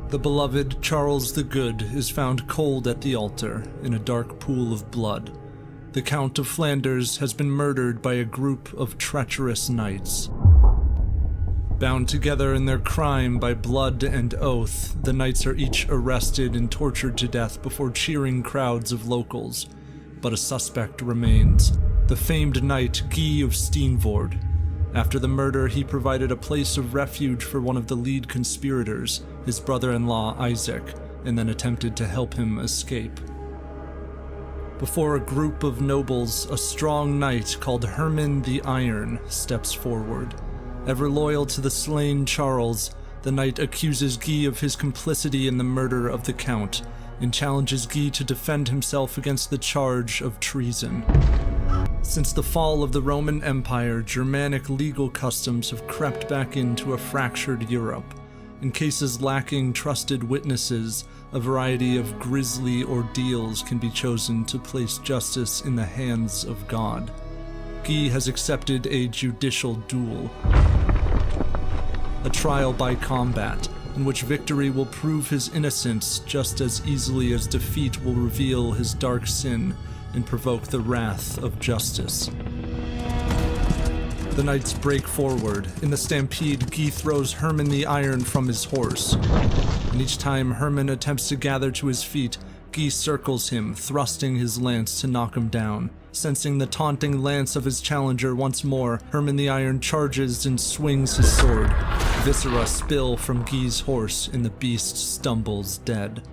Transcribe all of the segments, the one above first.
The beloved Charles the Good is found cold at the altar in a dark pool of blood. The Count of Flanders has been murdered by a group of treacherous knights. Bound together in their crime by blood and oath, the knights are each arrested and tortured to death before cheering crowds of locals. But a suspect remains, the famed knight Guy of Steenvoorde. After the murder, he provided a place of refuge for one of the lead conspirators, his brother-in-law Isaac, and then attempted to help him escape. Before a group of nobles, a strong knight called Herman the Iron steps forward. Ever loyal to the slain Charles, the knight accuses Guy of his complicity in the murder of the Count, and challenges Guy to defend himself against the charge of treason. Since the fall of the Roman Empire, Germanic legal customs have crept back into a fractured Europe. In cases lacking trusted witnesses, a variety of grisly ordeals can be chosen to place justice in the hands of God. Guy has accepted a judicial duel, a trial by combat, in which victory will prove his innocence just as easily as defeat will reveal his dark sin and provoke the wrath of justice. The knights break forward. In the stampede, Guy throws Herman the Iron from his horse, and each time Herman attempts to gather to his feet, Guy circles him, thrusting his lance to knock him down. Sensing the taunting lance of his challenger once more, Herman the Iron charges and swings his sword. Viscera spill from Guy's horse, and the beast stumbles dead.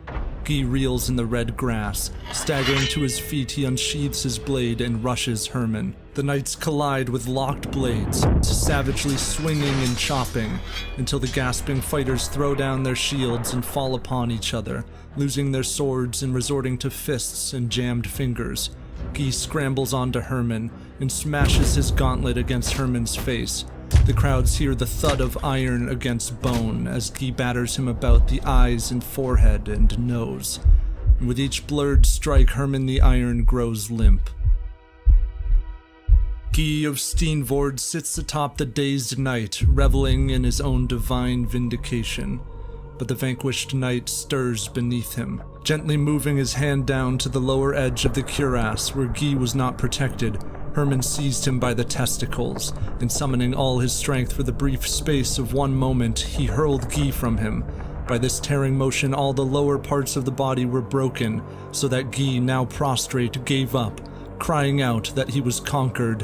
Guy reels in the red grass. Staggering to his feet, he unsheathes his blade and rushes Herman. The knights collide with locked blades, savagely swinging and chopping, until the gasping fighters throw down their shields and fall upon each other, losing their swords and resorting to fists and jammed fingers. Guy scrambles onto Herman and smashes his gauntlet against Herman's face. The crowds hear the thud of iron against bone as Guy batters him about the eyes and forehead and nose. And with each blurred strike, Herman the Iron grows limp. Guy of Steenvoorde sits atop the dazed knight, reveling in his own divine vindication. But the vanquished knight stirs beneath him, gently moving his hand down to the lower edge of the cuirass where Guy was not protected. Herman seized him by the testicles, and summoning all his strength for the brief space of one moment, he hurled Guy from him. By this tearing motion, all the lower parts of the body were broken, so that Guy, now prostrate, gave up, crying out that he was conquered